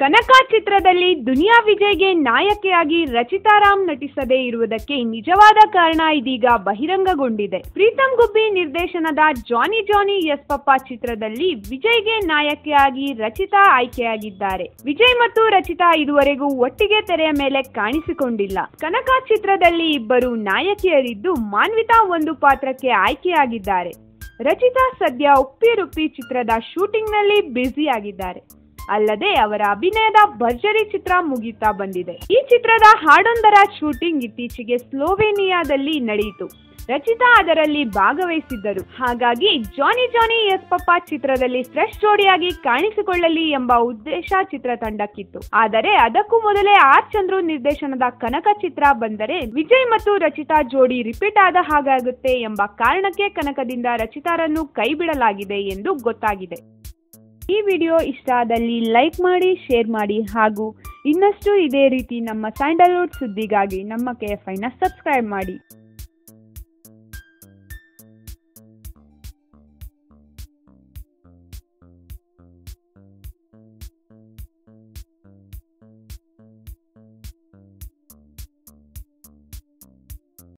ಕನಕ ಚಿತ್ರದಲ್ಲಿ ದುನಿಯಾ ವಿಜಯ್ಗೆ ನಾಯಕಿಯಾಗಿ ರಚಿತಾ ರಾಮ್ ನಟಿಸದೇ ಇರುವುದಕ್ಕೆ ನಿಜವಾದ ಕಾರಣ ಇದೀಗ ಬಹಿರಂಗಗೊಂಡಿದೆ. ಪ್ರೀತಮ್ ಗುಬ್ಬಿ ನಿರ್ದೇಶನದ ಜಾನಿ ಜಾನಿ ಎಸ್ ಪಪ್ಪ ಚಿತ್ರದಲ್ಲಿ ವಿಜಯ್ಗೆ ನಾಯಕಿಯಾಗಿ ರಚಿತಾ ಆಯ್ಕೆಯಾಗಿದ್ದಾರೆ. ವಿಜಯ್ ಮತ್ತು ರಚಿತಾ ಇದುವರೆಗೂ ಒಟ್ಟಿಗೆ ತೆರೆಯ ಮೇಲೆ ಕಾಣಿಸಿಕೊಂಡಿಲ್ಲ. ಕನಕ ಚಿತ್ರದಲ್ಲಿ ಇಬ್ಬರು ನಾಯಕಿಯರಿದ್ದು ಮಾನ್ವಿತಾ ಒಂದು ಪಾತ್ರಕ್ಕೆ ಆಯ್ಕೆಯಾಗಿದ್ದಾರೆ. ರಚಿತಾ ಸದ್ಯ ಉಪ್ಪಿ ರುಪ್ಪಿ ಚಿತ್ರದ ಶೂಟಿಂಗ್ ನಲ್ಲಿ ಬ್ಯುಸಿ ಆಗಿದ್ದಾರೆ. ಅಲ್ಲದೆ ಅವರ ಅಭಿನಯದ ಭರ್ಜರಿ ಚಿತ್ರ ಮುಗಿತಾ ಬಂದಿದೆ. ಈ ಚಿತ್ರದ ಹಾಡೊಂದರ ಶೂಟಿಂಗ್ ಇತ್ತೀಚೆಗೆ ಸ್ಲೋವೇನಿಯಾದಲ್ಲಿ ನಡೆಯಿತು. ರಚಿತಾ ಅದರಲ್ಲಿ ಭಾಗವಹಿಸಿದ್ದರು. ಹಾಗಾಗಿ ಜಾನಿ ಜಾನಿ ಎಸ್ ಪಪ್ಪ ಚಿತ್ರದಲ್ಲಿ ಫ್ರೆಶ್ ಜೋಡಿಯಾಗಿ ಕಾಣಿಸಿಕೊಳ್ಳಲಿ ಎಂಬ ಉದ್ದೇಶ ಚಿತ್ರತಂಡಕ್ಕಿತ್ತು. ಆದರೆ ಅದಕ್ಕೂ ಮೊದಲೇ ಆರ್ ಚಂದ್ರು ನಿರ್ದೇಶನದ ಕನಕ ಚಿತ್ರ ಬಂದರೆ ವಿಜಯ್ ಮತ್ತು ರಚಿತಾ ಜೋಡಿ ರಿಪೀಟ್ ಆದ ಹಾಗಾಗುತ್ತೆ ಎಂಬ ಕಾರಣಕ್ಕೆ ಕನಕದಿಂದ ರಚಿತಾರನ್ನು ಕೈ ಬಿಡಲಾಗಿದೆ ಎಂದು ಗೊತ್ತಾಗಿದೆ. ಈ ವಿಡಿಯೋ ಇಷ್ಟ ಆದಲ್ಲಿ ಲೈಕ್ ಮಾಡಿ, ಶೇರ್ ಮಾಡಿ ಹಾಗೂ ಇನ್ನಷ್ಟು ಇದೇ ರೀತಿ ನಮ್ಮ ಸ್ಯಾಂಡಲ್ವುಡ್ ಸುದ್ದಿಗಾಗಿ ನಮ್ಮ KFIನ ಸಬ್ಸ್ಕ್ರೈಬ್ ಮಾಡಿ.